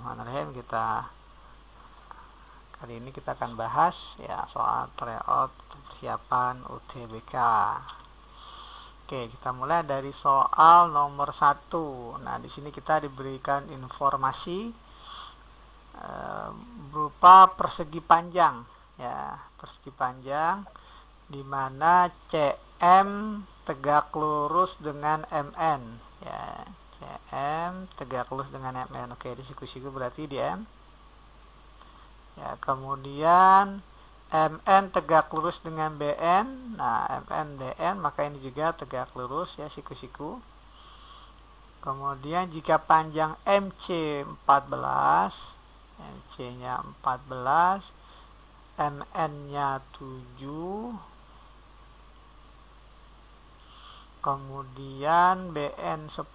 Bismillahirrahmanirrahim. Kali ini kita akan bahas ya soal tryout persiapan UTBK. Oke, kita mulai dari soal nomor 1. Nah, di sini kita diberikan informasi berupa persegi panjang ya, persegi panjang di mana CM tegak lurus dengan MN ya. CM tegak lurus dengan MN. Oke, di siku-siku berarti di M. Ya, kemudian MN tegak lurus dengan BN. Nah, MN BN maka ini juga tegak lurus ya, siku-siku. Kemudian jika panjang MC 14, MC-nya 14, MN-nya 7, kemudian BN 10,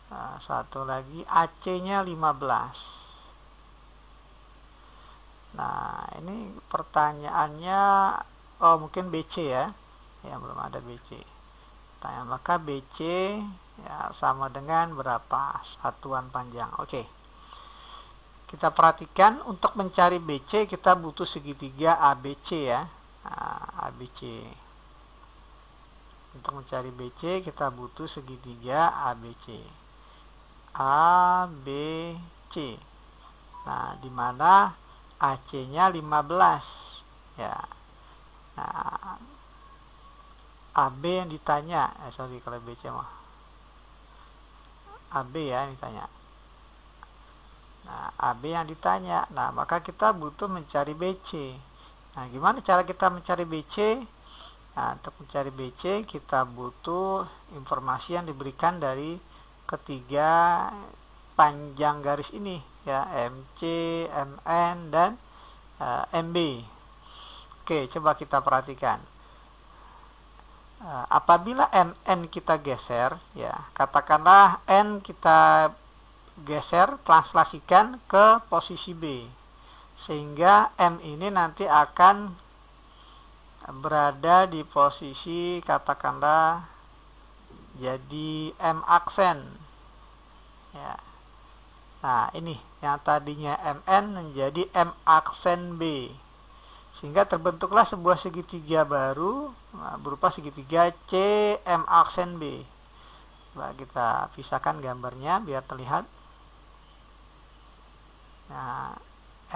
nah, satu lagi AC-nya 15. Nah, ini pertanyaannya, mungkin BC ya, belum ada BC. Maka BC ya sama dengan berapa satuan panjang. Oke, kita perhatikan untuk mencari BC kita butuh segitiga ABC ya. Nah, ABC. Untuk mencari BC kita butuh segitiga ABC. ABC. Nah, di mana AC-nya 15 ya. Nah, AB yang ditanya, kalau BC mah AB ya yang ditanya. Nah, AB yang ditanya. Nah, maka kita butuh mencari BC. Nah, gimana cara kita mencari BC? Nah, untuk mencari BC kita butuh informasi yang diberikan dari ketiga panjang garis ini ya, MC, MN, dan MB. Oke, coba kita perhatikan. Apabila MN kita geser ya, katakanlah N kita geser, translasikan ke posisi B, sehingga M ini nanti akan berada di posisi katakanlah jadi M aksen ya. Nah, ini yang tadinya MN menjadi M aksen B, sehingga terbentuklah sebuah segitiga baru berupa segitiga CM aksen B. Coba kita pisahkan gambarnya biar terlihat. Nah,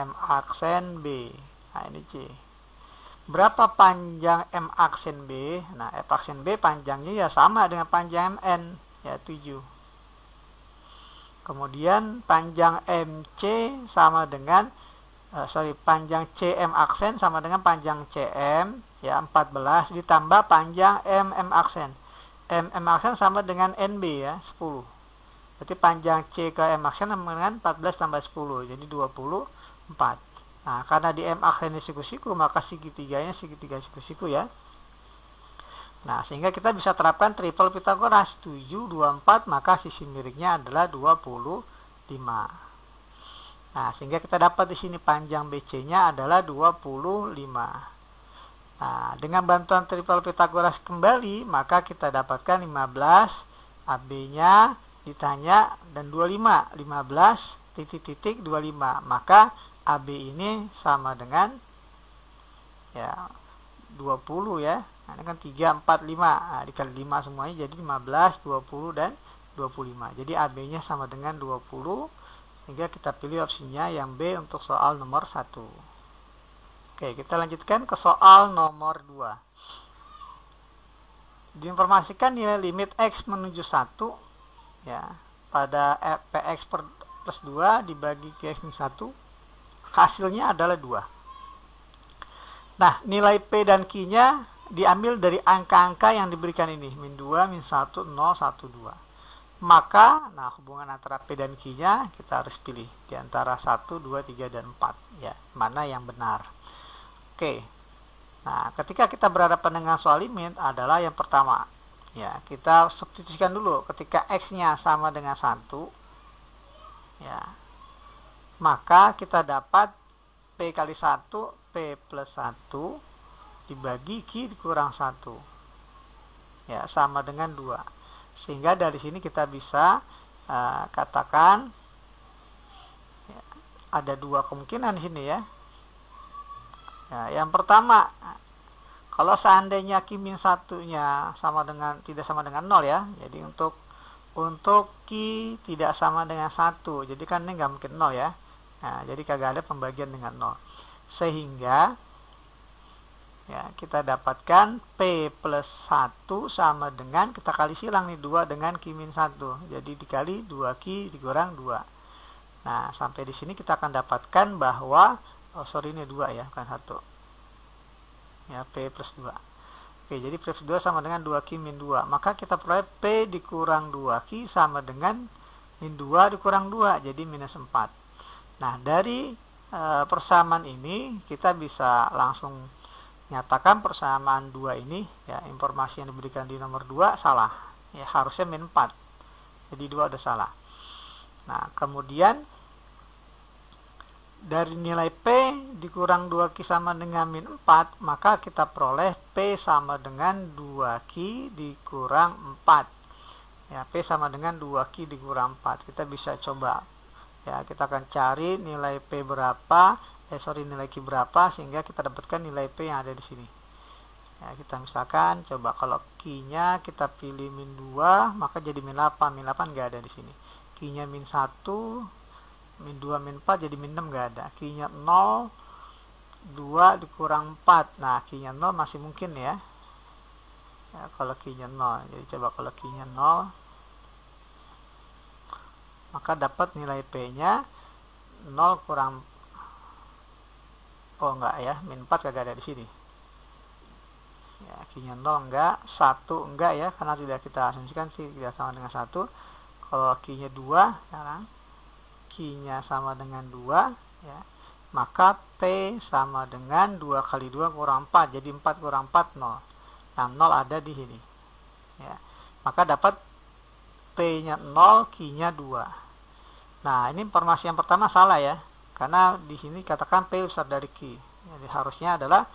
M aksen B. Nah, ini C. Berapa panjang M aksen B? Nah, F aksen B panjangnya ya sama dengan panjang MN, ya 7. Kemudian panjang MC sama dengan panjang CM aksen sama dengan panjang CM ya 14 ditambah panjang MM aksen. MM aksen sama dengan NB ya 10. Berarti panjang C ke M aksen sama dengan 14 tambah 10, jadi 24. Nah, karena di M aksen ini siku-siku, maka segitiganya segitiga siku-siku ya. Nah, sehingga kita bisa terapkan triple Pitagoras 7, 24, maka sisi miringnya adalah 25. Nah, sehingga kita dapat di sini panjang BC-nya adalah 25. Nah, dengan bantuan triple Pitagoras kembali, maka kita dapatkan 15, AB-nya ditanya, dan 25, 15 titik-titik 25. Maka AB ini sama dengan ya 20 ya. Nah, ini kan 3, 4, 5. Nah, dikali 5 semuanya jadi 15, 20, dan 25. Jadi AB-nya sama dengan 20. Sehingga kita pilih opsinya yang B untuk soal nomor 1. Oke, kita lanjutkan ke soal nomor 2. Diinformasikan nilai limit X menuju 1 ya, pada PX plus 2 dibagi X min 1, hasilnya adalah 2. Nah, nilai P dan Q-nya diambil dari angka-angka yang diberikan ini, min 2, min 1, 0, 1, 2. Maka, nah, hubungan antara P dan Q-nya kita harus pilih di antara 1, 2, 3, dan 4 ya, mana yang benar. Oke. Nah, ketika kita berhadapan dengan soal limit adalah yang pertama ya, kita substitusikan dulu. Ketika X-nya sama dengan 1 ya, maka kita dapat P kali 1, P plus 1 dibagi Q kurang 1 ya, sama dengan 2. Sehingga dari sini kita bisa katakan ya, ada dua kemungkinan di sini ya. Yang pertama, kalau seandainya Q min 1-nya tidak sama dengan 0 ya. Jadi untuk Q tidak sama dengan 1. Jadi kan ini nggak mungkin 0 ya. Nah, jadi kagak ada pembagian dengan 0. Sehingga ya, kita dapatkan P plus 1 sama dengan, kita kali silang nih 2 dengan Q min 1. Jadi dikali 2Q dikurang 2. Nah, sampai di sini kita akan dapatkan bahwa, ini 2 ya, bukan 1. Ya, P plus 2. Oke, jadi P plus 2 sama dengan 2Q min 2. Maka kita peroleh P dikurang 2Q sama dengan min 2 dikurang 2. Jadi minus 4. Nah, dari persamaan ini kita bisa langsung nyatakan persamaan 2 ini, ya, informasi yang diberikan di nomor 2 salah. Ya, harusnya min 4. Jadi 2 udah salah. Nah, kemudian dari nilai P dikurang 2Q sama dengan min 4, maka kita peroleh P sama dengan 2Q dikurang 4. Ya, P sama dengan 2Q dikurang 4. Kita bisa coba. Ya, kita akan cari nilai P berapa, nilai Q berapa, sehingga kita dapatkan nilai P yang ada di sini. Ya, kita misalkan coba kalau Q-nya kita pilih min 2, maka jadi min 8. Min 8 nggak ada di sini. Q-nya min 1, min 2, min 4, jadi min 6 nggak ada. Q-nya 0, 2 dikurang 4. Nah, Q-nya 0 masih mungkin ya. Ya, kalau Q-nya 0. Jadi coba kalau Q-nya 0, maka dapat nilai P-nya 0 kurang, enggak ya, min 4 kagak ada di sini. Ya, Q-nya 0 enggak, 1 enggak ya, karena tidak kita asumsikan sih tidak sama dengan 1. Kalau Q-nya 2, sekarang Q-nya sama dengan 2, ya, maka P sama dengan 2 kali 2 kurang 4, jadi 4 kurang 4, 0. Nah, 0 ada di sini. Ya, maka dapat P-nya 0, Q-nya 2. Nah, ini informasi yang pertama salah ya, karena di sini katakan P besar dari Q. Jadi harusnya adalah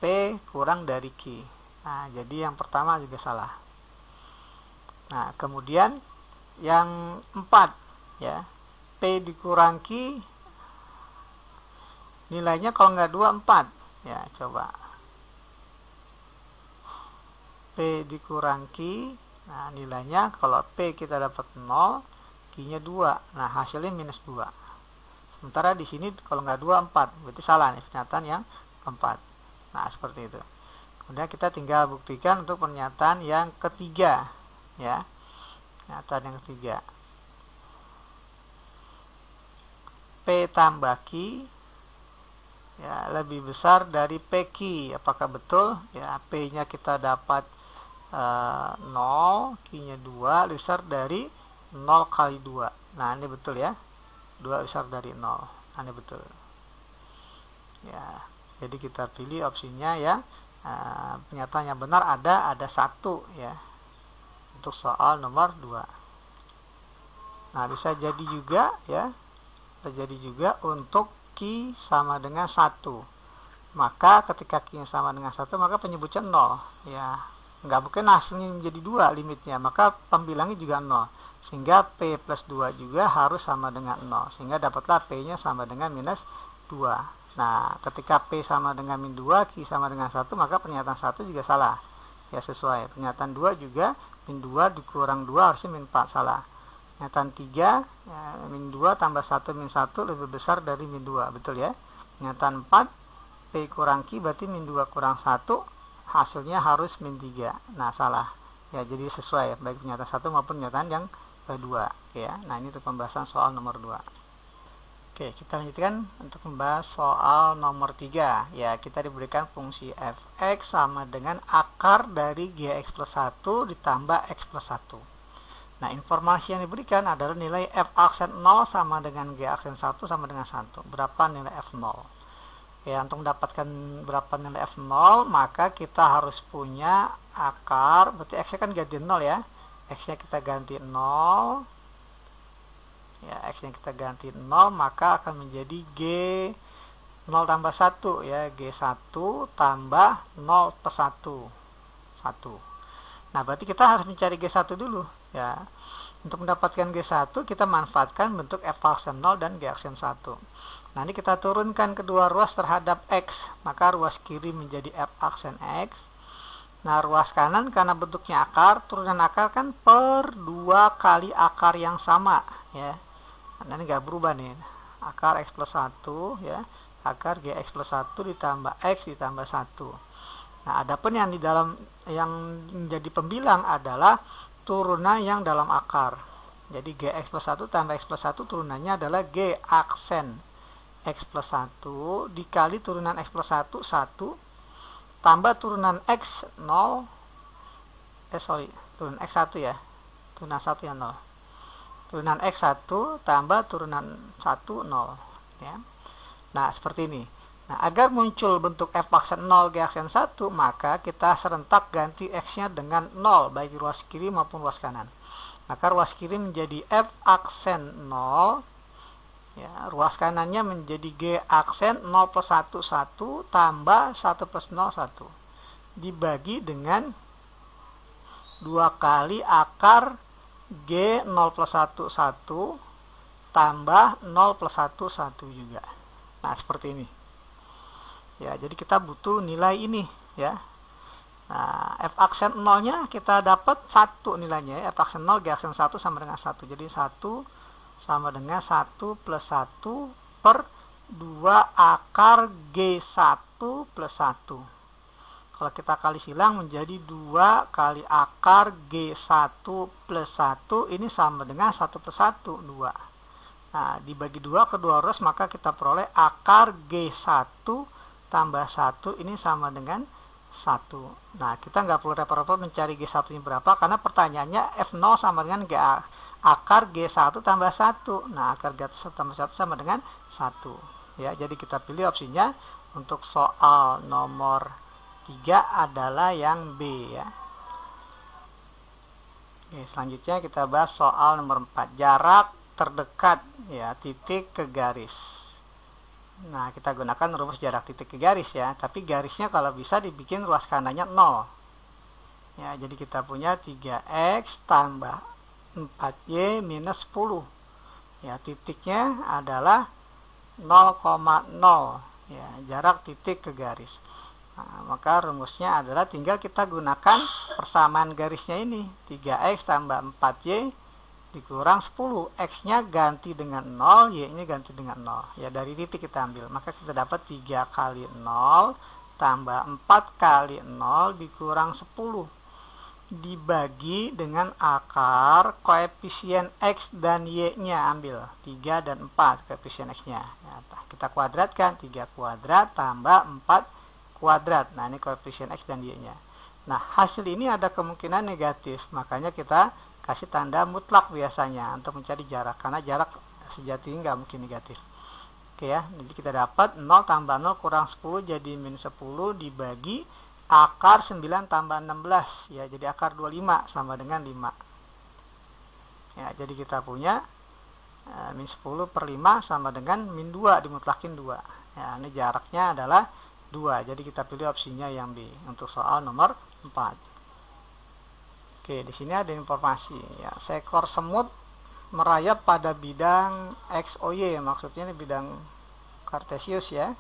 P kurang dari Q. Nah, jadi yang pertama juga salah. Nah, kemudian yang 4 ya, P dikurang Q nilainya kalau nggak 2, 4 ya, coba P dikurang Q. Nah, nilainya kalau P kita dapat 0, Q-nya 2. Nah, hasilnya minus 2. Sementara di sini kalau nggak 2, 4. Berarti salah nih pernyataan yang keempat. Nah, seperti itu. Kemudian kita tinggal buktikan untuk pernyataan yang ketiga ya. Pernyataan yang ketiga. P tambah Q ya lebih besar dari PQ. Apakah betul? Ya, P-nya kita dapat 0, Q-nya 2, lebih besar dari 0 kali 2. Nah, ini betul ya. 2 besar dari 0. Nah, ini betul. Ya, jadi kita pilih opsinya ya. Pernyataan yang benar ada 1 ya. Untuk soal nomor 2. Nah, bisa jadi juga ya. Terjadi juga untuk Q sama dengan 1. Maka ketika Q sama dengan 1, maka penyebutnya 0 ya, nggak mungkin hasilnya menjadi 2 limitnya, maka pembilangnya juga 0, sehingga P plus 2 juga harus sama dengan 0, sehingga dapatlah P nya sama dengan minus 2. Nah, ketika P sama dengan min 2, Q sama dengan 1, maka pernyataan 1 juga salah ya, sesuai. Pernyataan 2 juga min 2 dikurang 2 harusnya min 4, salah. Pernyataan 3 ya, min 2 tambah 1 min 1 lebih besar dari min 2, betul ya. Pernyataan 4 P kurang Q berarti min 2 kurang 1, hasilnya harus min 3. Nah, salah ya, jadi sesuai baik pernyataan 1 maupun pernyataan yang kedua ya. Nah, ini untuk pembahasan soal nomor 2. Oke, kita lanjutkan untuk membahas soal nomor 3 ya. Kita diberikan fungsi f(x) sama dengan akar dari gx plus 1 ditambah x plus 1. Nah, informasi yang diberikan adalah nilai f aksen 0 sama dengan g aksen 1 sama dengan 1. Berapa nilai f0? Ya, untuk mendapatkan berapa nilai f0, maka kita harus punya akar, berarti x-nya kan ganti 0 ya. X-nya kita ganti 0. Ya, X-nya kita ganti 0, maka akan menjadi G 0 tambah 1 ya, G1 tambah 0 plus 1. 1. Nah, berarti kita harus mencari G1 dulu ya. Untuk mendapatkan G1 kita manfaatkan bentuk f aksen 0 dan G aksen 1. Nah, ini kita turunkan kedua ruas terhadap X, maka ruas kiri menjadi f aksen X. Nah, ruas kanan karena bentuknya akar, turunan akar kan per 2 kali akar yang sama ya. Nah, ini nggak berubah nih. Akar X plus 1 ya, akar Gx plus 1 ditambah X ditambah 1. Nah, adapun yang di dalam yang menjadi pembilang adalah turunan yang dalam akar. Jadi Gx plus 1 tambah X plus 1 turunannya adalah G aksen X plus 1 dikali turunan X plus 1, 1 tambah turunan X 0, turunan X1 ya, turunan 1 yang 0. Turunan X1 tambah turunan 1, 0 ya. Nah, seperti ini. Nah, agar muncul bentuk f aksen 0 G aksen 1, maka kita serentak ganti X-nya dengan 0, baik ruas kiri maupun ruas kanan. Maka ruas kiri menjadi f aksen 0, ya, ruas kanannya menjadi G aksen 0 plus 1, 1, tambah 1 plus 0, 1. Dibagi dengan 2 kali akar G 0 plus 1, 1, tambah 0 plus 1, 1 juga. Nah, seperti ini. Ya, jadi kita butuh nilai ini ya. Nah, f aksen 0-nya kita dapat 1 nilainya ya. F aksen 0 G aksen 1 sama dengan 1. Jadi 1 sama dengan 1 plus 1 per 2 akar G1 plus 1. Kalau kita kali silang menjadi 2 kali akar G1 plus 1. Ini sama dengan 1 plus 1, 2. Nah, dibagi 2 kedua ruas, maka kita peroleh akar G1 tambah 1 ini sama dengan 1. Nah, kita nggak perlu repot-repot mencari G1 nya berapa, karena pertanyaannya F0 sama dengan akar G1 tambah 1. Nah, akar G1 tambah 1 sama dengan 1 ya. Jadi kita pilih opsinya untuk soal nomor 3 adalah yang B ya. Oke, selanjutnya kita bahas soal nomor 4, jarak terdekat ya, titik ke garis. Nah, kita gunakan rumus jarak titik ke garis ya, tapi garisnya kalau bisa dibikin ruas kanannya 0 ya. Jadi kita punya 3x tambah 4y minus 10 ya, titiknya adalah 0,0 ya, jarak titik ke garis. Nah, maka rumusnya adalah tinggal kita gunakan persamaan garisnya ini, 3x tambah 4y dikurang 10, X-nya ganti dengan 0, Y-nya ganti dengan 0 ya, dari titik kita ambil. Maka kita dapat 3 kali 0 tambah 4 kali 0 dikurang 10 dibagi dengan akar koefisien X dan Y-nya, ambil 3 dan 4 koefisien X-nya ya, kita kuadratkan, 3 kuadrat tambah 4 kuadrat. Nah, ini koefisien X dan Y-nya. Nah, hasil ini ada kemungkinan negatif, makanya kita kasih tanda mutlak biasanya untuk mencari jarak, karena jarak sejatinya nggak mungkin negatif. Oke ya, jadi kita dapat 0 tambah 0 kurang 10 jadi minus 10 dibagi akar 9 tambah 16 ya, jadi akar 25 sama dengan 5 ya. Jadi kita punya min 10 per 5 sama dengan min 2 dimutlakin 2 ya. Ini jaraknya adalah 2, jadi kita pilih opsinya yang B untuk soal nomor 4. Oke, di sini ada informasi ya, seekor semut merayap pada bidang XOY, maksudnya ini bidang kartesius ya.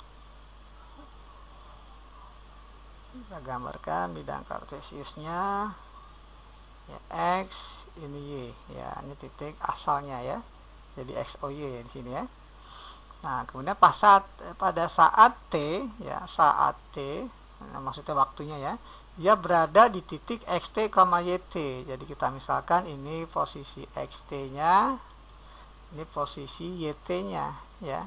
Kita gambarkan bidang kartesiusnya ya, X ini Y ya, ini titik asalnya ya. Jadi XOY di sini ya. Nah, kemudian pada saat T ya, saat T, nah, maksudnya waktunya ya, dia berada di titik xt, yt. Jadi kita misalkan ini posisi xt-nya, ini posisi yt-nya ya.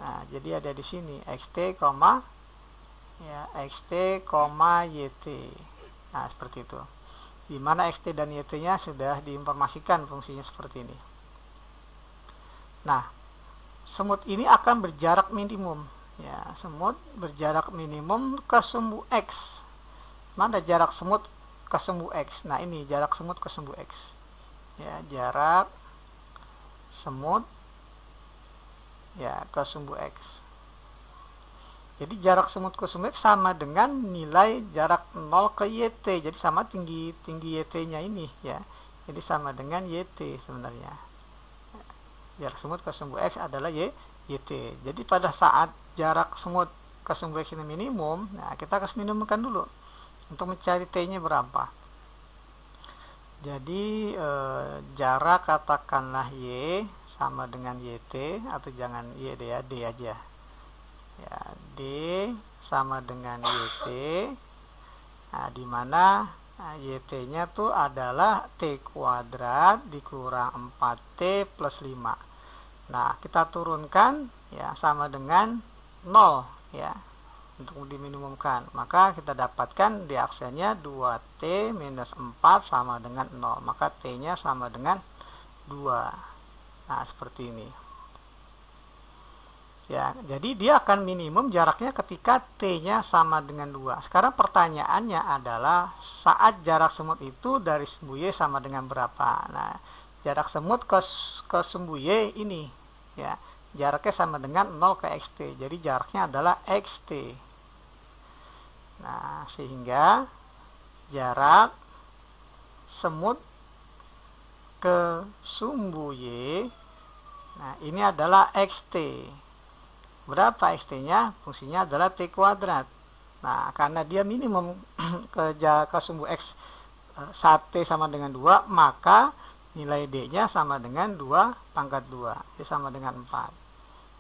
Nah, jadi ada di sini xt, ya, xt, yt. Nah, seperti itu. Di mana xt dan yt-nya sudah diinformasikan fungsinya seperti ini. Nah, semut ini akan berjarak minimum ya, semut berjarak minimum ke sumbu X. Mana jarak semut ke sumbu X? Nah, ini jarak semut ke sumbu X ya, jarak semut ya ke sumbu X. Jadi jarak semut ke sumbu X sama dengan nilai jarak 0 ke YT, jadi sama tinggi YT nya ini ya. ini sama dengan YT sebenarnya. Jarak semut ke sumbu X adalah YT. Jadi pada saat jarak semut ke sumbu X ini minimum, nah kita harus minimumkan dulu untuk mencari T-nya berapa. Jadi jarak katakanlah Y sama dengan YT, atau jangan Y deh ya, D aja. Ya, D sama dengan YT. Nah, di mana YT-nya tuh adalah T kuadrat dikurang 4T plus 5. Nah, kita turunkan ya sama dengan 0 ya untuk diminimumkan. Maka kita dapatkan di aksennya 2T minus 4 sama dengan 0. Maka T-nya sama dengan 2. Nah, seperti ini. Ya, jadi dia akan minimum jaraknya ketika T-nya sama dengan 2. Sekarang pertanyaannya adalah saat jarak semut itu dari sumbu Y sama dengan berapa? Nah, jarak semut ke sumbu Y ini ya, jaraknya sama dengan 0 ke XT. Jadi jaraknya adalah XT. Nah, sehingga jarak semut ke sumbu Y, nah ini adalah XT. Berapa XT-nya? Fungsinya adalah T kuadrat. Nah, karena dia minimum ke sumbu X saat T sama dengan 2, maka nilai D-nya sama dengan 2 pangkat 2. Jadi sama dengan 4.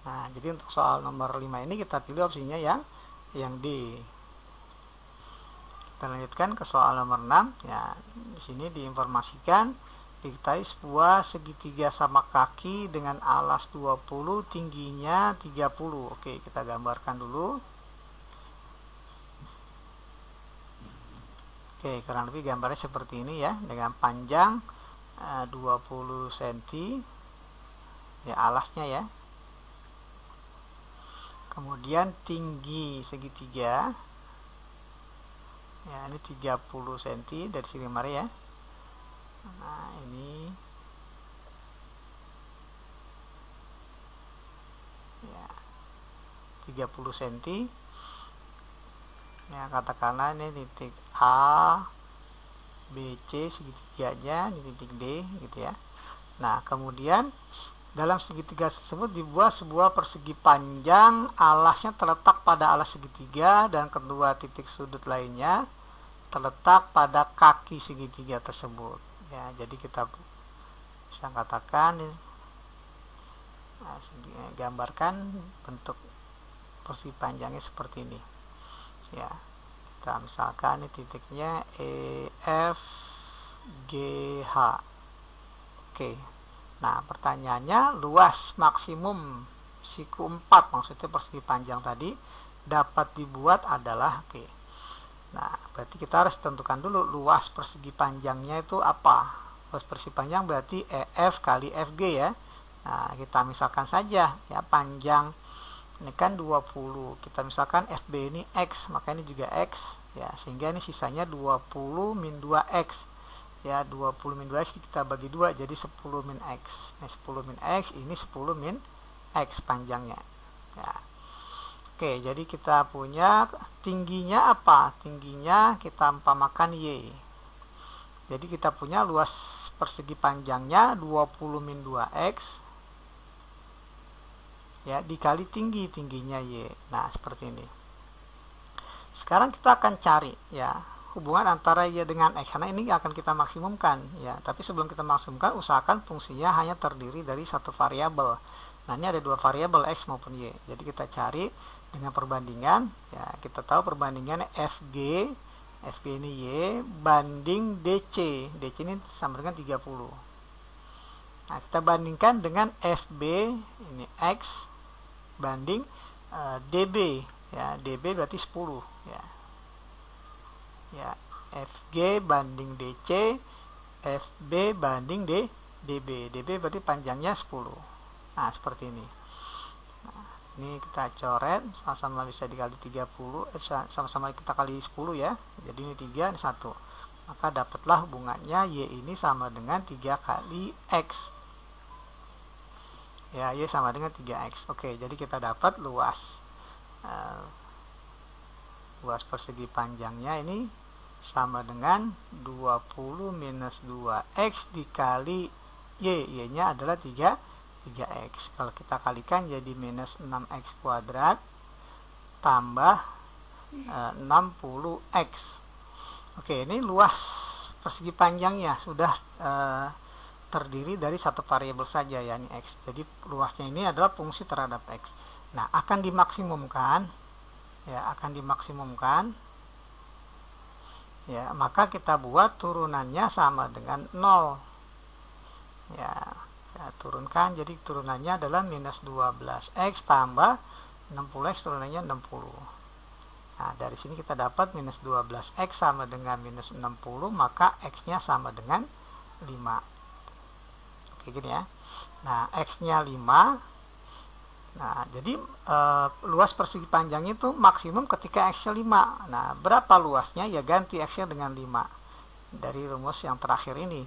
Nah, jadi untuk soal nomor 5 ini kita pilih opsinya yang D. Kita lanjutkan ke soal nomor 6. Ya, di sini diinformasikan diketahui sebuah segitiga sama kaki dengan alas 20, tingginya 30. Oke, kita gambarkan dulu. Oke, kurang lebih gambarnya seperti ini ya, dengan panjang 20 cm ya alasnya ya. Kemudian tinggi segitiga ya, ini 30 cm dari sini mari ya. Nah, ini ya 30 cm ya, katakanlah ini titik A, B, C segitiganya, di titik D gitu ya. Nah, kemudian dalam segitiga tersebut dibuat sebuah persegi panjang, alasnya terletak pada alas segitiga dan kedua titik sudut lainnya terletak pada kaki segitiga tersebut. Ya, jadi kita bisa katakan gambarkan bentuk persegi panjangnya seperti ini. Ya, kita misalkan ini titiknya E, F, G, H. Oke. Nah, pertanyaannya luas maksimum siku 4, maksudnya persegi panjang tadi dapat dibuat adalah oke. Nah, berarti kita harus tentukan dulu luas persegi panjangnya itu apa. Luas persegi panjang berarti EF kali FG ya. Nah, kita misalkan saja ya panjang ini kan 20. Kita misalkan FB ini X, maka ini juga X ya, sehingga ini sisanya 20 min 2X. Ya, 20 min 2X kita bagi 2 jadi 10 min X. Nah, 10 min X ini 10 min X panjangnya. Ya. Oke, jadi kita punya tingginya apa? Tingginya kita umpamakan Y. Jadi kita punya luas persegi panjangnya 20 min 2X ya, dikali tingginya Y. Nah, seperti ini. Sekarang kita akan cari ya hubungan antara Y dengan X, karena ini akan kita maksimumkan ya. Tapi sebelum kita maksimumkan, usahakan fungsinya hanya terdiri dari satu variabel. Nah, ini ada dua variabel X maupun Y. Jadi kita cari dengan perbandingan ya, kita tahu perbandingan FG ini Y banding DC. DC ini sama dengan 30. Nah, kita bandingkan dengan FB ini X banding DB ya, DB berarti 10 ya. Ya, FG banding DC, FB banding DB. DB berarti panjangnya 10. Nah, seperti ini. Nah, ini kita coret, sama-sama bisa dikali 30, sama-sama kita kali 10 ya. Jadi ini 3, ini 1. Maka dapatlah hubungannya Y ini sama dengan 3 kali X. Ya, Y sama dengan 3X. Oke, jadi kita dapat luas persegi panjangnya ini sama dengan 20 minus 2x dikali y. Y-nya adalah 3x. Kalau kita kalikan jadi minus 6x kuadrat tambah 60x. Oke, ini luas persegi panjangnya sudah terdiri dari satu variabel saja, yakni x. Jadi luasnya ini adalah fungsi terhadap x. Nah, akan dimaksimumkan, ya, maka kita buat turunannya sama dengan 0. Ya, turunkan, jadi turunannya adalah minus 12x tambah 60x, turunannya 60. Nah, dari sini kita dapat minus 12x sama dengan minus 60, maka x-nya sama dengan 5. Oke, gini ya. Nah, x-nya 5. Nah, jadi luas persegi panjang itu maksimum ketika x-nya 5. Nah, berapa luasnya? Ya ganti x-nya dengan 5. Dari rumus yang terakhir ini.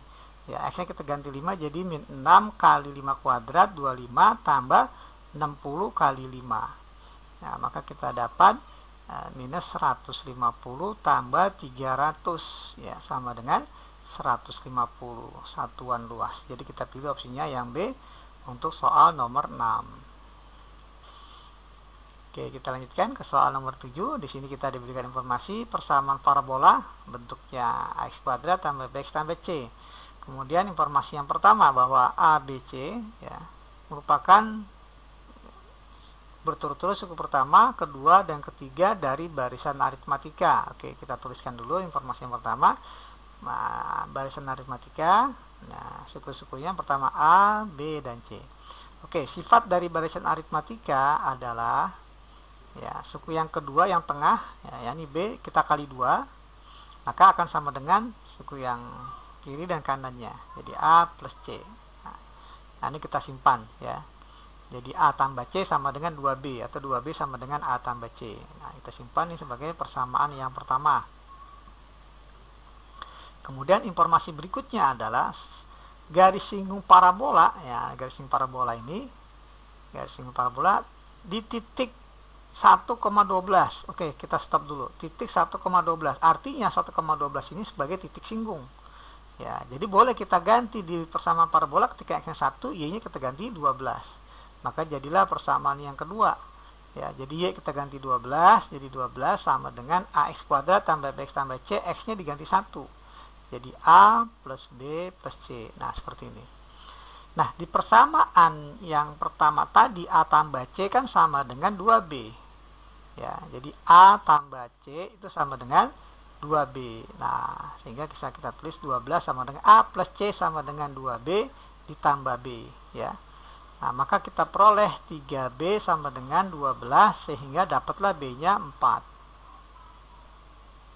Ya, x-nya kita ganti 5 jadi 6 kali 5 kuadrat 25 tambah 60 kali 5. Nah, maka kita dapat minus 150 tambah 300, ya, sama dengan 150 satuan luas. Jadi kita pilih opsinya yang B untuk soal nomor 6. Oke, kita lanjutkan ke soal nomor 7. Di sini kita diberikan informasi persamaan parabola bentuknya ax kuadrat tambah bx tambah c. Kemudian informasi yang pertama bahwa ABC, ya, merupakan berturut-turut suku pertama, kedua, dan ketiga dari barisan aritmatika. Oke, kita tuliskan dulu informasi yang pertama. Nah, barisan aritmatika. Nah, suku-sukunya yang pertama A, B, dan C. Oke, sifat dari barisan aritmatika adalah, ya, suku yang kedua yang tengah, ya, yakni B, kita kali 2, maka akan sama dengan suku yang kiri dan kanannya. Jadi A plus C. Nah, ini kita simpan, ya. Jadi A tambah C sama dengan 2B, atau 2B sama dengan A tambah C. Nah, kita simpan ini sebagai persamaan yang pertama. Kemudian informasi berikutnya adalah garis singgung parabola, ya, garis singgung parabola ini, garis singgung parabola di titik 1,12. Oke, kita stop dulu. Titik 1,12. Artinya 1,12 ini sebagai titik singgung. Ya, jadi boleh kita ganti di persamaan parabola ketika x-nya 1, y-nya kita ganti 12. Maka jadilah persamaan yang kedua. Ya, jadi y kita ganti 12, jadi 12 sama dengan ax kuadrat tambah bx tambah c, x-nya diganti 1. Jadi a plus b plus c. Nah, seperti ini. Nah, di persamaan yang pertama tadi a tambah c kan sama dengan 2b. Ya, jadi a tambah c itu sama dengan 2b. Nah, sehingga bisa kita tulis 12 sama dengan a plus c sama dengan 2b ditambah b, ya. Nah, maka kita peroleh 3b sama dengan 12 sehingga dapatlah b-nya 4.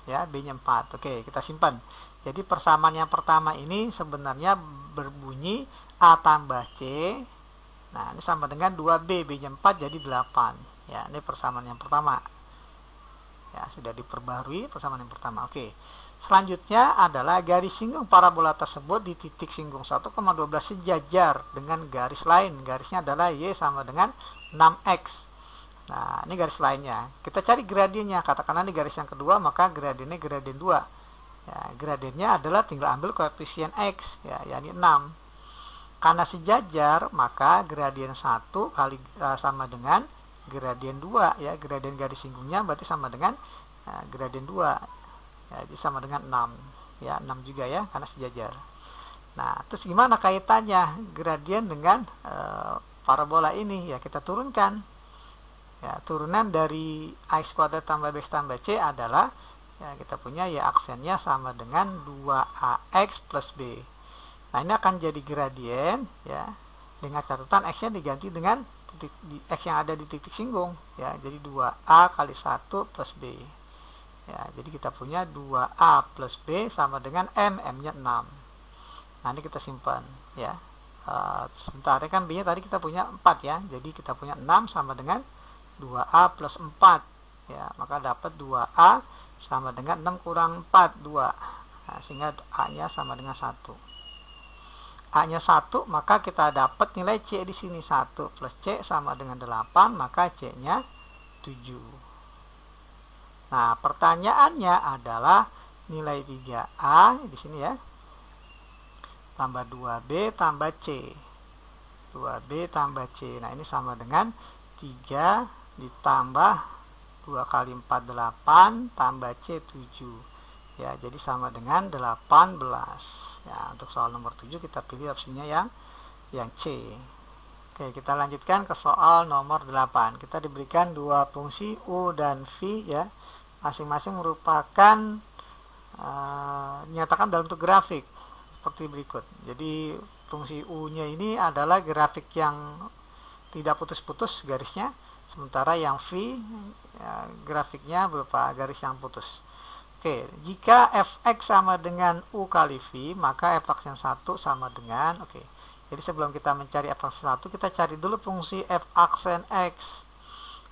Ya, b-nya 4. Oke, kita simpan. Jadi persamaan yang pertama ini sebenarnya berbunyi a tambah c. Nah, ini sama dengan 2b, b-nya 4 jadi 8. Ya, ini persamaan yang pertama. Ya, sudah diperbarui persamaan yang pertama. Oke. Selanjutnya adalah garis singgung parabola tersebut di titik singgung 1,12 sejajar dengan garis lain. Garisnya adalah y sama dengan 6x. Nah, ini garis lainnya. Kita cari gradiennya. Katakanlah ini garis yang kedua, maka gradiennya gradien 2. Ya, gradiennya adalah tinggal ambil koefisien x, ya, yakni 6. Karena sejajar, maka gradien 1 kali sama dengan gradien 2, ya. Gradien garis singgungnya berarti sama dengan gradien 2. Ya, jadi sama dengan 6. Ya, 6 juga, ya, karena sejajar. Nah, terus gimana kaitannya gradien dengan parabola ini? Ya, kita turunkan. Ya, turunan dari ax kuadrat tambah bx tambah c adalah, ya, kita punya ya aksennya sama dengan 2ax plus b. Nah, ini akan jadi gradien, ya, dengan catatan x-nya diganti dengan titik, x yang ada di titik singgung, ya. Jadi 2a kali 1 plus b. Ya, jadi kita punya 2a plus b sama dengan m, m-nya 6. Nah, ini kita simpan, ya. Sebentar, kan b-nya tadi kita punya 4, ya. Jadi kita punya 6 sama dengan 2a plus 4. Ya, maka dapat 2a sama dengan 6 kurang 4, 2. Nah, sehingga a-nya sama dengan 1. A-nya 1, maka kita dapat nilai c di sini 1 plus c sama dengan 8, maka c-nya 7. Nah, pertanyaannya adalah nilai 3A di sini ya, tambah 2B tambah C. 2B tambah C. Nah, ini sama dengan 3 ditambah 2 kali 4, 8, tambah C 7. Ya, jadi sama dengan 18. Ya, untuk soal nomor 7 kita pilih opsinya yang C. Oke, kita lanjutkan ke soal nomor 8. Kita diberikan dua fungsi U dan V ya. Masing-masing merupakan dinyatakan dalam bentuk grafik seperti berikut. Jadi fungsi U-nya ini adalah grafik yang tidak putus-putus garisnya, sementara yang V ya, grafiknya berupa garis yang putus. Oke, jika fx sama dengan U kali V, maka fx yang 1 sama dengan, jadi sebelum kita mencari fx 1, kita cari dulu fungsi f aksen x.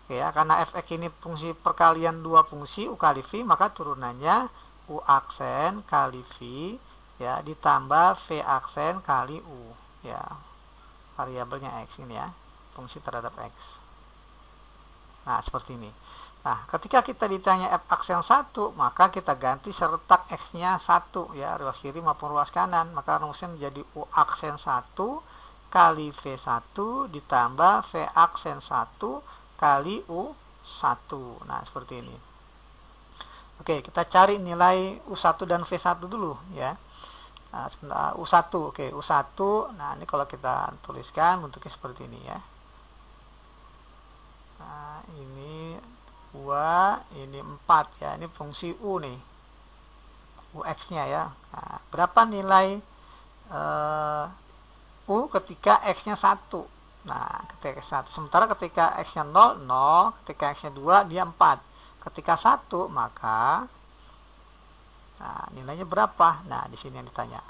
Oke ya, karena fx ini fungsi perkalian dua fungsi U kali V, maka turunannya U aksen kali V ya ditambah V aksen kali U ya, variabelnya X ini ya, fungsi terhadap X. Nah, seperti ini. Nah, ketika kita ditanya F aksen 1, maka kita ganti sertak X-nya 1 ya, ruas kiri maupun ruas kanan, maka rumusnya menjadi U aksen 1 kali V1 ditambah V aksen 1 kali U1. Nah, seperti ini. Oke, kita cari nilai U1 dan V1 dulu ya. Nah, U1, U1. Nah, ini kalau kita tuliskan bentuknya seperti ini ya. Nah, ini 2, ini 4 ya. Ini fungsi U nih. UX-nya ya. Nah, berapa nilai U ketika X-nya 1? Nah, ketika X1. Sementara ketika X-nya 0, 0. Ketika X-nya 2, dia 4. Ketika 1, maka nilainya berapa? Nah, di sini yang ditanya.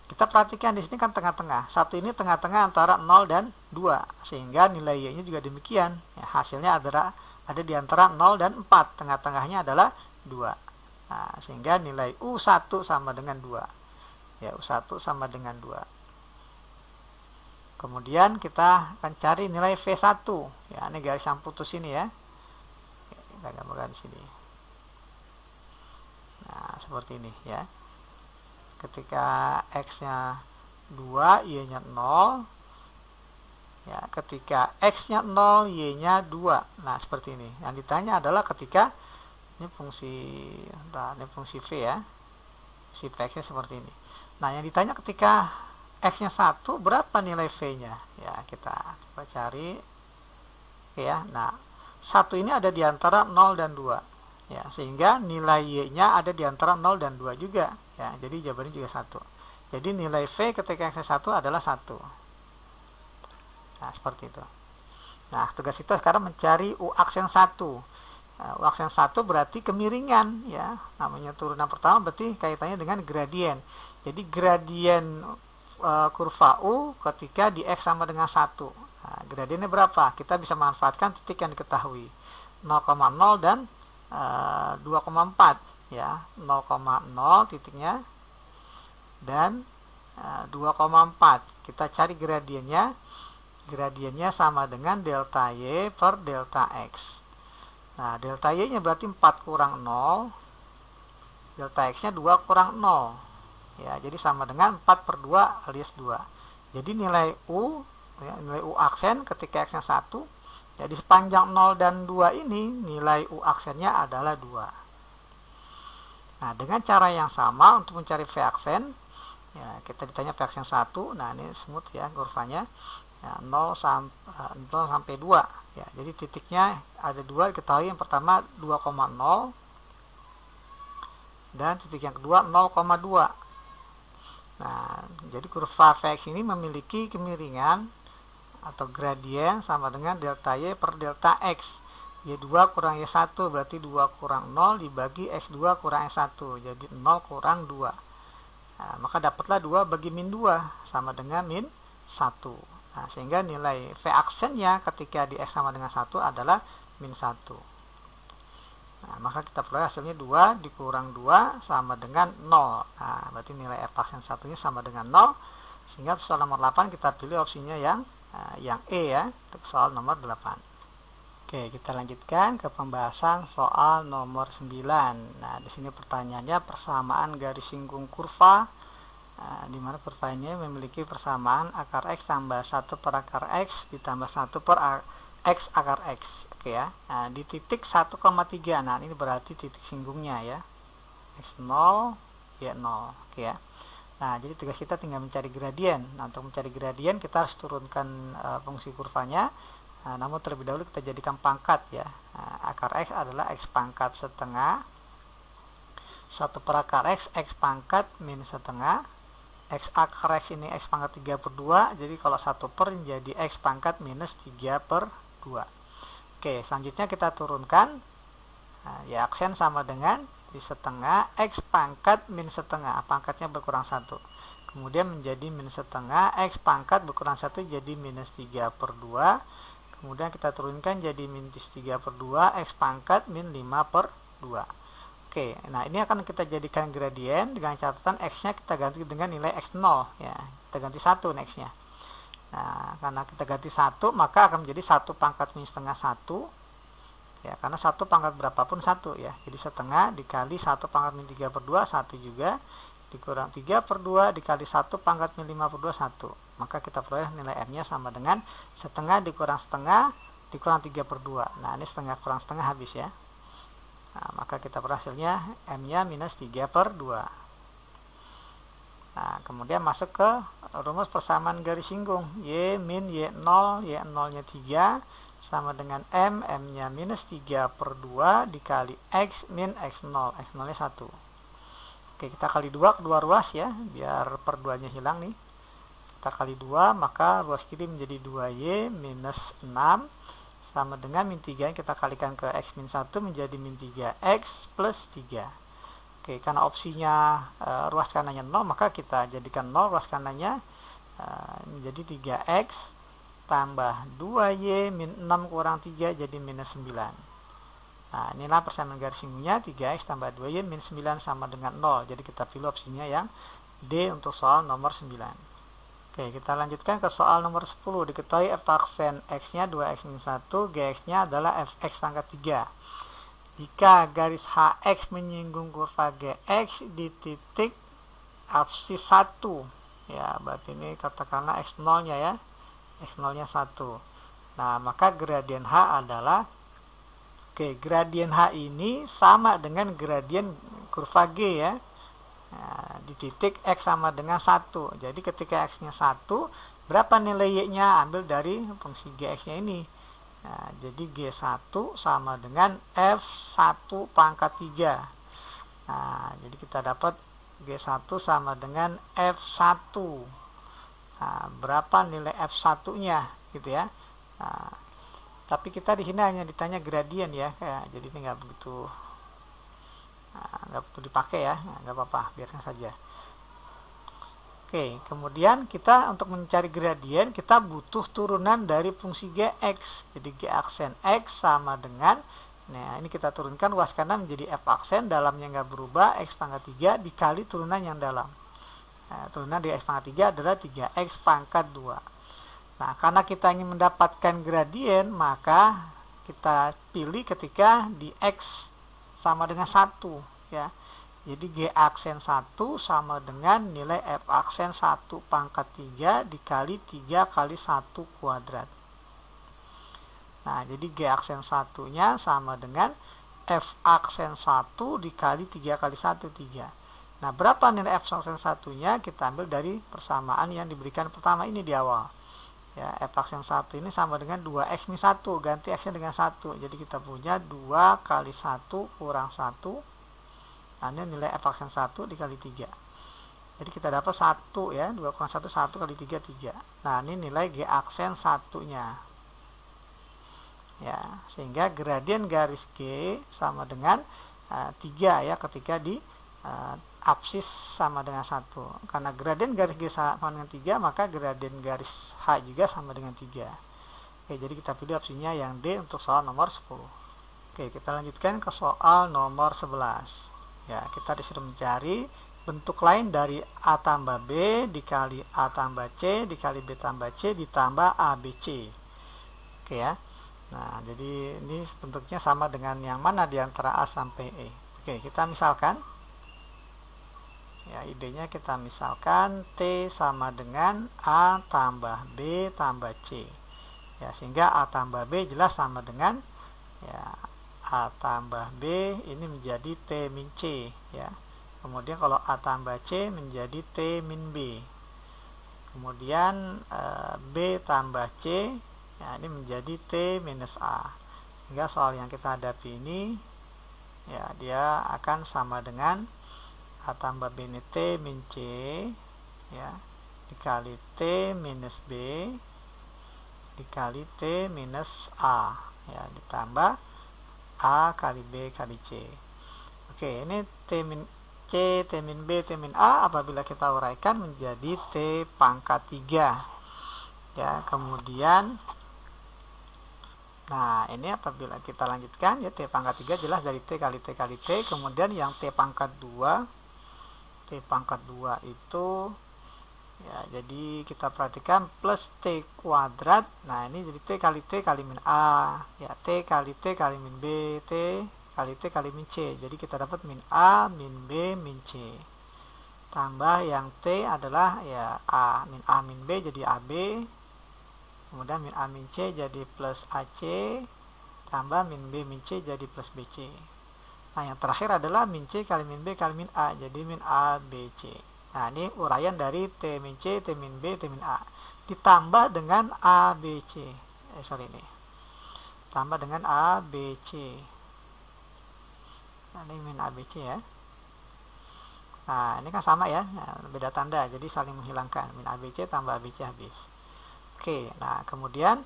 Kita perhatikan di sini kan tengah-tengah. 1 ini tengah-tengah antara 0 dan 2, sehingga nilai Y-nya juga demikian. Ya, hasilnya ada di antara 0 dan 4. Tengah-tengahnya adalah 2. Nah, sehingga nilai U1 sama dengan 2. Ya, U1 sama dengan 2. Kemudian kita akan cari nilai V1. Ya, ini garis yang putus ini ya. Kita gambarkan di sini. Nah, seperti ini ya. Ketika X-nya 2, Y-nya 0. Ya, ketika X-nya 0, Y-nya 2. Nah, seperti ini. Yang ditanya adalah ketika ini fungsi V ya. Fungsi V-nya seperti ini. Nah, yang ditanya ketika X-nya 1, berapa nilai V-nya? Ya, kita coba cari. Oke ya. Nah, 1 ini ada di antara 0 dan 2. Ya, sehingga nilai Y-nya ada di antara 0 dan 2 juga. Ya, jadi jawabannya juga 1. Jadi nilai V ketika X-nya 1 adalah 1. Nah, seperti itu. Nah, tugas kita sekarang mencari U aksen 1. U aksen 1 berarti kemiringan ya. Namanya turunan pertama berarti kaitannya dengan gradien. Jadi gradien kurva U ketika di X sama dengan 1. Nah, gradiennya berapa? Kita bisa manfaatkan titik yang diketahui. 0,0 dan 2,4 ya. 0,0 titiknya dan 2,4. Kita cari gradiennya. Gradiennya sama dengan delta Y per delta X. Nah, delta Y-nya berarti 4 kurang 0. Delta X-nya 2 kurang 0. Ya, jadi sama dengan 4 per 2 alias 2. Jadi nilai U, ya, nilai U aksen ketika X-nya 1. Jadi sepanjang 0 dan 2 ini nilai U aksennya adalah 2. Nah, dengan cara yang sama untuk mencari V aksen, ya, kita ditanya V aksen 1. Nah, ini smooth ya kurvanya. Ya, 0 sampai 2. Ya, jadi titiknya ada 2 diketahui. Yang pertama 2,0 dan titik yang kedua 0,2. Nah, jadi kurva Vx ini memiliki kemiringan atau gradien sama dengan delta Y per delta X. Y2 kurang Y1 berarti 2 kurang 0 dibagi X2 kurang S1. Jadi 0 kurang 2. Nah, maka dapatlah 2 bagi min 2 sama dengan min 1. Nah, sehingga nilai V aksennya ketika di X sama dengan 1 adalah min 1. Nah, maka kita peroleh hasilnya 2 dikurang 2 sama dengan 0. Nah, berarti nilai F aksen 1-nya sama dengan 0. Sehingga soal nomor 8 kita pilih opsinya yang E ya, untuk soal nomor 8. Oke, kita lanjutkan ke pembahasan soal nomor 9. Nah, di sini pertanyaannya persamaan garis singgung kurva, di mana kurva ini memiliki persamaan akar X tambah 1 per akar X ditambah 1 per X akar X. Oke ya. Nah, di titik 1,3. Nah, ini berarti titik singgungnya ya. X0, Y0. Oke ya. Nah, jadi tugas kita tinggal mencari gradien. Nah, untuk mencari gradien kita harus turunkan fungsi kurvanya. Nah, namun terlebih dahulu kita jadikan pangkat ya. Nah, akar X adalah X pangkat setengah 1 per akar X pangkat min setengah. X akar X ini X pangkat 3 per 2. Jadi kalau 1 per menjadi X pangkat minus 3 per 2. Oke, selanjutnya kita turunkan. Nah, ya aksen sama dengan di setengah X pangkat min setengah. Pangkatnya berkurang 1. Kemudian menjadi min setengah X pangkat berkurang 1 jadi minus 3 per 2. Kemudian kita turunkan jadi minus 3 per 2 X pangkat min 5 per 2. Oke, nah ini akan kita jadikan gradien dengan catatan X-nya kita ganti dengan nilai X0 ya. Kita ganti 1 X-nya. Nah, karena kita ganti 1 maka akan menjadi 1 pangkat min setengah 1 ya, karena 1 pangkat berapapun 1 ya. Jadi setengah dikali 1 pangkat min 3 per 2 1 juga, dikurang 3 per 2 dikali 1 pangkat min 5 per 2 1. Maka kita peroleh nilai M nya sama dengan setengah dikurang 3 per 2. Nah, ini setengah kurang setengah habis ya. Nah, maka kita peroleh hasilnya M nya minus 3 per 2. Nah, kemudian masuk ke rumus persamaan garis singgung. Y min Y0, Y0 nya 3 sama dengan M nya minus 3 per 2 dikali X min X0, X0 nya 1. Oke, kita kali 2 kedua ruas ya, biar per 2 nya hilang nih. Kita kali 2, maka ruas kiri menjadi 2Y minus 6 sama dengan min 3 yang kita kalikan ke X min 1 menjadi min 3X plus 3. Oke, karena opsinya ruas kanannya 0, maka kita jadikan 0 ruas kanannya menjadi 3X tambah 2Y min 6 kurang 3 jadi minus 9. Nah, inilah persamaan garis singgungnya 3X tambah 2Y min 9 sama dengan 0. Jadi kita pilih opsinya yang D untuk soal nomor 9. Oke, kita lanjutkan ke soal nomor 10. Diketahui f aksen X-nya 2X min 1, Gx-nya adalah Fx pangkat 3. Jika garis HX menyinggung kurva Gx di titik absis 1. Ya, berarti ini katakanlah X0-nya ya. X0-nya 1. Nah, maka gradien H adalah gradien H ini sama dengan gradien kurva G ya. Nah, di titik X sama dengan 1. Jadi ketika X-nya 1, berapa nilai Y-nya? Ambil dari fungsi Gx-nya ini. Nah, jadi G1 sama dengan F1 pangkat 3. Nah, jadi kita dapat G1 sama dengan F1. Nah, berapa nilai F1-nya gitu ya. Nah, tapi kita di sini hanya ditanya gradien ya. Jadi ini nggak begitu dipakai ya, nggak apa-apa, biarkan saja. Oke, kemudian kita untuk mencari gradien kita butuh turunan dari fungsi Gx. Jadi G aksen X sama dengan, nah ini kita turunkan ruas kanan menjadi F aksen, dalamnya nggak berubah X pangkat 3 dikali turunan yang dalam. Nah, turunan dari X pangkat 3 adalah 3X pangkat 2. Nah, karena kita ingin mendapatkan gradien maka kita pilih ketika di X sama dengan 1 ya. Jadi G aksen 1 sama dengan nilai F aksen 1 pangkat 3 dikali 3 kali 1 kuadrat. Nah, jadi G aksen 1 nya sama dengan F aksen 1 dikali 3 kali 1, 3. Nah, berapa nilai F aksen 1 nya? Kita ambil dari persamaan yang diberikan pertama ini di awal. Ya, F aksen 1 ini sama dengan 2X min 1, ganti X nya dengan 1. Jadi kita punya 2 kali 1 kurang 1. Nah, ini nilai F aksen 1 dikali 3. Jadi kita dapat 1 ya, 2 kurang 1, 1 kali 3, 3. Nah, ini nilai G aksen 1-nya. Ya, sehingga gradien garis G sama dengan 3 ya ketika di absis sama dengan 1. Karena gradien garis G sama dengan 3, maka gradien garis H juga sama dengan 3. Oke, jadi kita pilih opsinya yang D untuk soal nomor 10. Oke, kita lanjutkan ke soal nomor 11. Ya, kita disuruh mencari bentuk lain dari A tambah B dikali A tambah C dikali B tambah C ditambah ABC. Oke ya. Nah, jadi ini bentuknya sama dengan yang mana di antara A sampai E. Oke, kita misalkan. Ya, idenya kita misalkan T sama dengan A tambah B tambah C. Ya, sehingga A tambah B jelas sama dengan ya A tambah B ini menjadi T min C ya. Kemudian kalau A tambah C menjadi T min B. Kemudian B tambah C ya ini menjadi T minus A. Sehingga soal yang kita hadapi ini ya dia akan sama dengan A tambah B ini T min C ya dikali T minus B dikali T minus A ya ditambah A kali B kali C. Oke, ini T min C, T min B, T min A apabila kita uraikan menjadi T pangkat 3 ya. Kemudian nah ini apabila kita lanjutkan ya T pangkat 3 jelas dari T kali T kali T. Kemudian yang T pangkat 2 itu ya jadi kita perhatikan plus T kuadrat. Nah ini jadi T kali min A ya, T kali min B, T kali min C. Jadi kita dapat min A min B min C tambah yang T adalah ya min A min B jadi AB, kemudian min A min C jadi plus AC tambah min B min C jadi plus BC. Nah yang terakhir adalah min C kali min B kali min A jadi min A B C. Nah ini uraian dari T min C, T min B, T min A ditambah dengan A B C. Tambah dengan A B C. Nah, ini min A B C ya. Nah ini kan sama ya, nah, beda tanda jadi saling menghilangkan. Min A B C tambah A B C habis. Oke, nah kemudian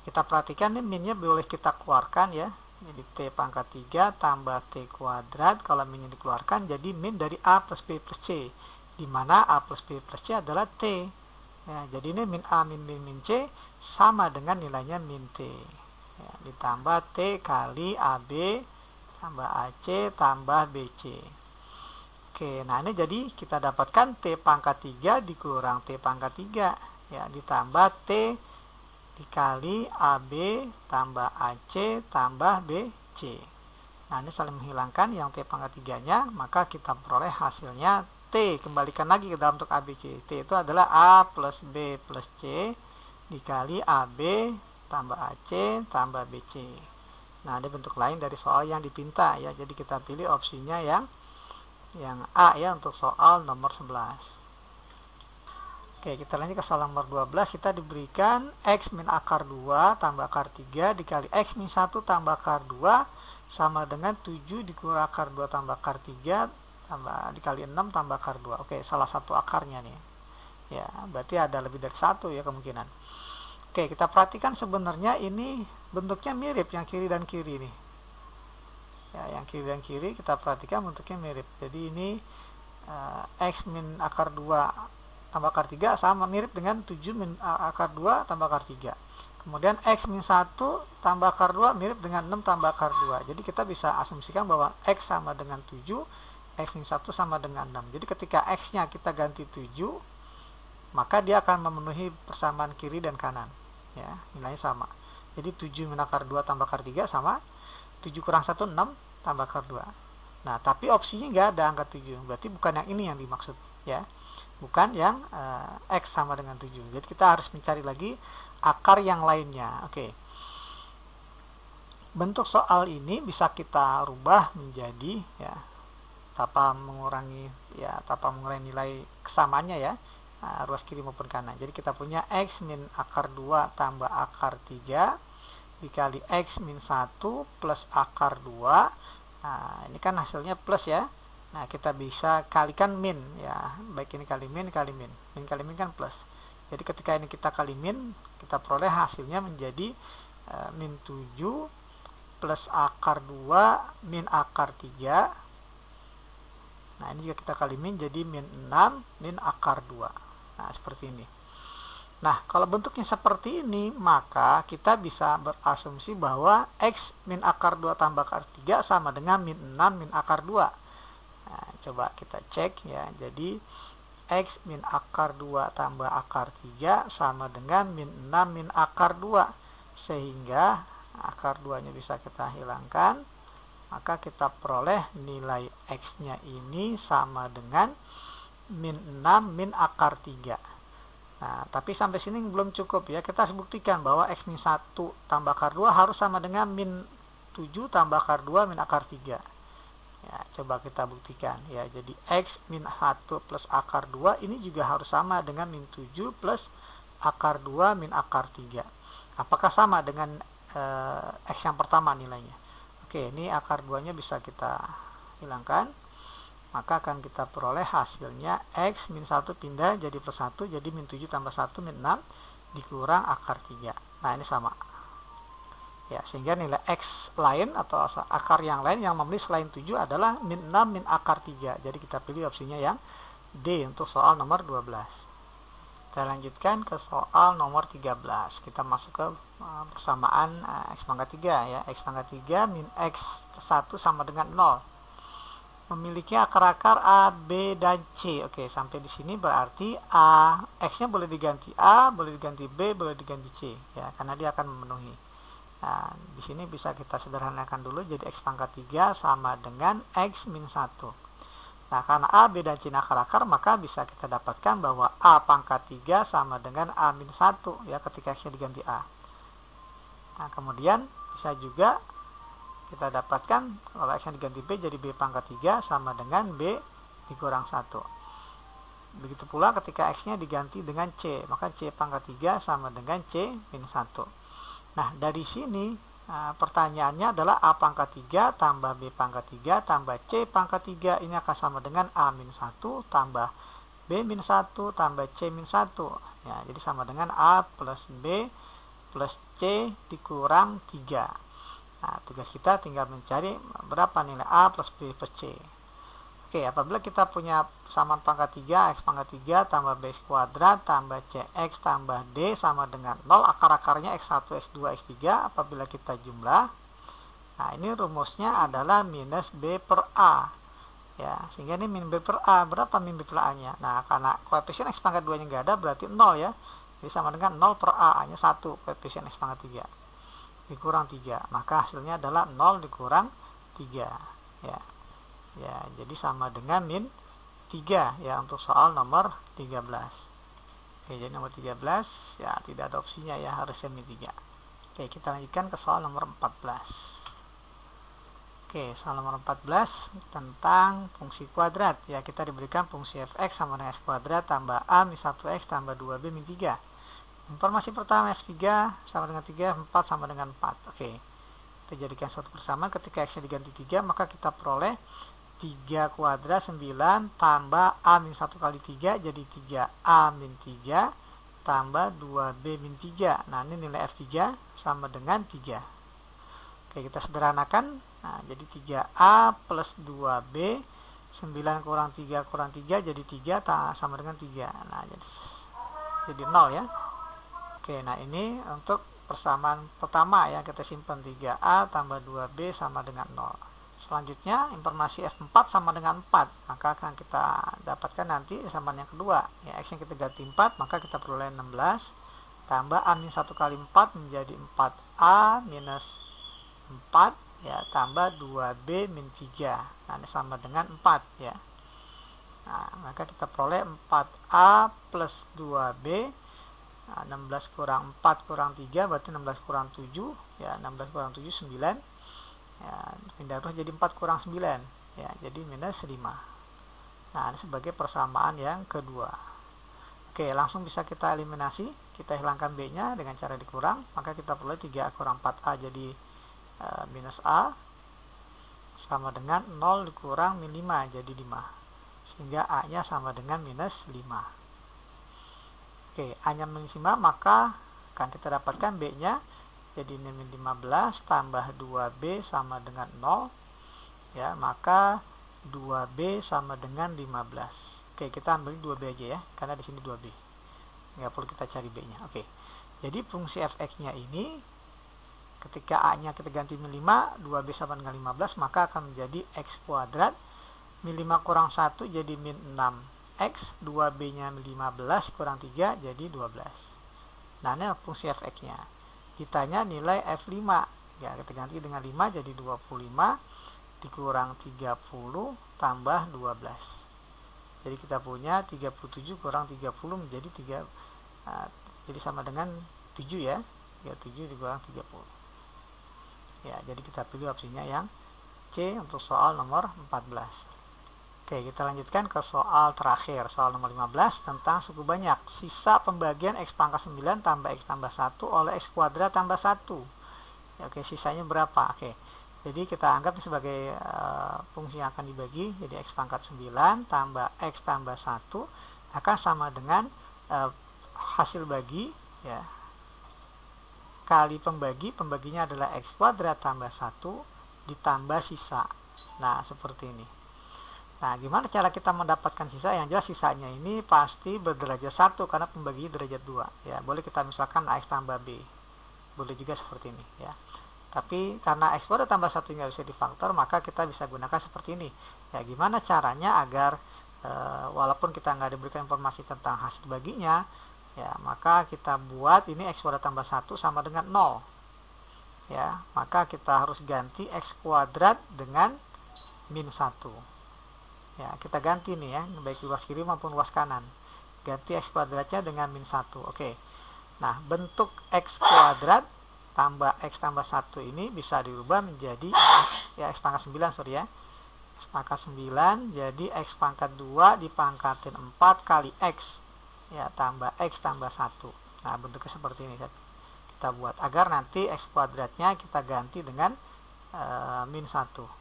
kita perhatikan nih minnya boleh kita keluarkan ya. Jadi T pangkat 3 tambah T kuadrat, kalau minnya dikeluarkan jadi min dari A plus B plus C, di mana A plus B plus C adalah T ya, jadi ini min A min B min C sama dengan nilainya min T ya, ditambah T kali AB tambah AC tambah BC. Oke, nah ini jadi kita dapatkan T pangkat 3 dikurang T pangkat 3 ya, ditambah T dikali AB tambah AC tambah BC. Nah ini saling menghilangkan yang T pangkat 3 nya, maka kita peroleh hasilnya T, kembalikan lagi ke dalam bentuk ABC. T itu adalah A plus B plus C dikali AB tambah AC tambah BC. Nah ada bentuk lain dari soal yang dipinta ya, jadi kita pilih opsinya yang A ya untuk soal nomor 11. Oke, kita lanjut ke soal nomor 12. Kita diberikan X min akar 2 tambah akar 3 dikali X min 1 tambah akar 2 sama dengan 7 dikurang akar 2 tambah akar 3 tambah dikali 6 tambah akar 2. Oke, salah satu akarnya nih. Ya, berarti ada lebih dari satu ya kemungkinan. Oke, kita perhatikan sebenarnya ini bentuknya mirip yang kiri dan kiri nih. Ya, yang kiri dan kiri kita perhatikan bentuknya mirip. Jadi ini X min akar 2 tambah akar 3 sama mirip dengan 7 min akar 2 tambah akar 3. Kemudian X min 1 tambah akar 2 mirip dengan 6 tambah akar 2. Jadi kita bisa asumsikan bahwa X sama dengan 7, X min 1 sama dengan 6. Jadi ketika X nya kita ganti 7, maka dia akan memenuhi persamaan kiri dan kanan ya, nilainya sama. Jadi 7 min akar 2 tambah akar 3 sama 7 kurang 1 6 tambah akar 2. Nah tapi opsinya nggak ada angka 7, berarti bukan yang ini yang dimaksud ya, bukan yang X sama dengan 7. Jadi kita harus mencari lagi akar yang lainnya. Oke. Bentuk soal ini bisa kita rubah menjadi ya tanpa mengurangi nilai kesamaannya ya, ruas kiri maupun kanan. Jadi kita punya X min akar 2 tambah akar 3 dikali X min 1 plus akar 2. Nah ini kan hasilnya plus ya. Nah kita bisa kalikan min ya, baik ini kali min kali min kali min kan plus. Jadi ketika ini kita kali min, kita peroleh hasilnya menjadi min 7 plus akar 2 min akar 3. Nah ini juga kita kali min jadi min 6 min akar 2. Nah seperti ini. Nah kalau bentuknya seperti ini, maka kita bisa berasumsi bahwa X min akar 2 tambah akar 3 sama dengan min 6 min akar 2. Nah, coba kita cek ya. Jadi X min akar 2 tambah akar 3 sama dengan min 6 min akar 2. Sehingga akar 2-nya bisa kita hilangkan, maka kita peroleh nilai X-nya ini sama dengan min 6 min akar 3. Nah, tapi sampai sini belum cukup ya. Kita harus buktikan bahwa X min 1 tambah akar 2 harus sama dengan min 7 tambah akar 2 min akar 3. Ya, coba kita buktikan ya. Jadi X min 1 plus akar 2 ini juga harus sama dengan min 7 plus akar 2 min akar 3. Apakah sama dengan X yang pertama nilainya? Oke, ini akar 2-nya bisa kita hilangkan. Maka akan kita peroleh hasilnya X min 1 pindah jadi plus 1, jadi min 7 tambah 1 min 6 dikurang akar 3. Nah, ini sama. Ya, sehingga nilai X lain atau akar yang lain yang memenuhi selain 7 adalah min 6 min akar 3. Jadi kita pilih opsinya yang D untuk soal nomor 12. Kita lanjutkan ke soal nomor 13. Kita masuk ke persamaan X pangkat 3 ya. X pangkat 3 min X plus 1 sama dengan 0. Memiliki akar-akar A, B, dan C. Oke, sampai di sini berarti A, X-nya boleh diganti A, boleh diganti B, boleh diganti C. Ya, karena dia akan memenuhi. Nah, di sini bisa kita sederhanakan dulu. Jadi X pangkat 3 sama dengan X min 1. Nah, karena A, B, dan C akar-akar, maka bisa kita dapatkan bahwa A pangkat 3 sama dengan A min 1. Ya, ketika X-nya diganti A. Nah, kemudian bisa juga kita dapatkan kalau X yang diganti B jadi B pangkat 3 sama dengan B dikurang 1. Begitu pula ketika X-nya diganti dengan C, maka C pangkat 3 sama dengan C min 1. Nah, dari sini pertanyaannya adalah A pangkat 3 tambah B pangkat 3 tambah C pangkat 3 ini akan sama dengan A min 1 tambah B min 1 tambah C min 1. Ya, jadi sama dengan A plus B plus C dikurang 3. Nah, tugas kita tinggal mencari berapa nilai A plus B plus C. Oke, apabila kita punya persamaan pangkat 3, X pangkat 3 tambah B kuadrat tambah CX tambah D sama dengan 0, akar-akarnya X1, X2, X3, apabila kita jumlah, nah ini rumusnya adalah minus B per A. Ya, sehingga ini min B per A. Berapa min B per A-nya? Nah, karena koefisien X pangkat 2-nya nggak ada, berarti 0 ya. Jadi sama dengan 0 per A, hanya 1 koefisien X pangkat 3. Dikurang 3, maka hasilnya adalah 0 dikurang 3 ya. Ya, jadi sama dengan min 3 ya untuk soal nomor 13. Oke, jadi nomor 13 ya tidak ada opsinya ya, harusnya min 3. Oke, kita lanjutkan ke soal nomor 14. Oke, soal nomor 14 tentang fungsi kuadrat ya. Kita diberikan fungsi fx sama dengan x kuadrat tambah a min 1x tambah 2b min 3. Informasi pertama F3 sama dengan 3, F4 sama dengan 4. Oke, kita jadikan suatu persamaan. Ketika X-nya diganti 3, maka kita peroleh 3 kuadrat 9 tambah A min 1 kali 3, jadi 3A min 3 tambah 2B min 3. Nah, ini nilai F3 sama dengan 3. Oke, kita sederhanakan. Nah, jadi 3A plus 2B, 9 kurang 3 kurang 3, jadi 3 sama dengan 3. Nah, jadi 0 ya. Oke, nah ini untuk persamaan pertama ya, kita simpan 3A tambah 2B sama dengan 0. Selanjutnya informasi F4 sama dengan 4, maka akan kita dapatkan nanti persamaan yang kedua ya. X yang kita ganti 4, maka kita peroleh 16 tambah A min 1 kali 4 menjadi 4A minus 4 ya, tambah 2B min 3. Nah, ini sama dengan 4 ya. Nah, maka kita peroleh 4A plus 2B. Nah, 16 kurang 4 kurang 3 berarti 16 kurang 7 ya, 16 kurang 7 9 ya, pindah terus jadi 4 kurang 9 ya, jadi minus 5. Nah, ini sebagai persamaan yang kedua. Oke, langsung bisa kita eliminasi. Kita hilangkan B nya dengan cara dikurang, maka kita peroleh 3A kurang 4A jadi minus A sama dengan 0 dikurang min 5 jadi 5, sehingga A nya sama dengan minus 5. Oke, A-nya min 5, maka akan kita dapatkan B-nya jadi min 15 tambah 2B sama dengan 0 ya, maka 2B sama dengan 15. Oke, kita ambil 2B aja ya, karena di sini 2B. Nggak perlu kita cari B-nya. Oke. Jadi fungsi fx-nya ini ketika A-nya kita ganti min 5, 2B sama dengan 15, maka akan menjadi x kuadrat min 5 kurang 1 jadi min 6x, 2B nya 15 kurang 3 jadi 12. Nah, ini fungsi fx nya. Ditanya nilai F5 Ya, kita ganti dengan 5 jadi 25 dikurang 30 tambah 12. Jadi kita punya 37 kurang 30 menjadi 3, jadi sama dengan 7 ya. 37 dikurang 30. Ya, jadi kita pilih opsinya yang C untuk soal nomor 14. Oke, kita lanjutkan ke soal terakhir, soal nomor 15 tentang suku banyak. Sisa pembagian X pangkat 9 tambah X tambah 1 oleh X kuadrat tambah 1. Ya, oke, sisanya berapa? Oke, jadi kita anggap ini sebagai fungsi yang akan dibagi. Jadi X pangkat 9 tambah X tambah 1 akan sama dengan hasil bagi, ya, kali pembagi. Pembaginya adalah X kuadrat tambah 1 ditambah sisa. Nah, seperti ini. Nah, gimana cara kita mendapatkan sisa? Yang jelas sisanya ini pasti berderajat 1 karena pembaginya derajat 2. Ya, boleh kita misalkan X tambah B. Boleh juga seperti ini, ya. Tapi karena X kuadrat tambah 1 ini harusnya difaktor, maka kita bisa gunakan seperti ini. Ya, gimana caranya agar walaupun kita nggak diberikan informasi tentang hasil baginya, ya, maka kita buat ini X kuadrat tambah 1 sama dengan 0. Ya, maka kita harus ganti X kuadrat dengan min 1. Ya, kita ganti nih ya, baik luas kiri maupun luas kanan. Ganti X kuadratnya dengan min 1. Oke. Nah, bentuk X kuadrat tambah X tambah 1 ini bisa dirubah menjadi ya X pangkat 9, sorry ya. X pangkat 9 jadi X pangkat 2 dipangkatin 4 kali X. Ya, tambah X tambah 1. Nah, bentuknya seperti ini. Kita buat agar nanti X kuadratnya kita ganti dengan min 1.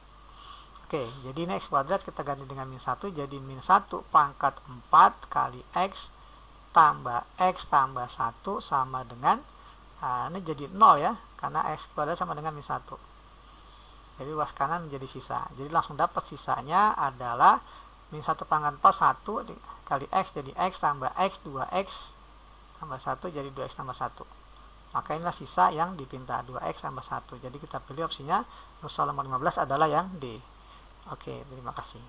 Oke, jadi ini X kuadrat kita ganti dengan min 1, jadi min 1 pangkat 4 kali X tambah X tambah 1 sama dengan, ini jadi 0 ya, karena X kuadrat sama dengan min 1. Jadi luas kanan menjadi sisa. Jadi langsung dapat sisanya adalah min 1 pangkat 4, 1 kali X jadi X tambah X, 2X tambah 1 jadi 2X tambah 1. Maka inilah sisa yang dipinta, 2X tambah 1. Jadi kita pilih opsinya, soal nomor 15 adalah yang D. Oke, terima kasih.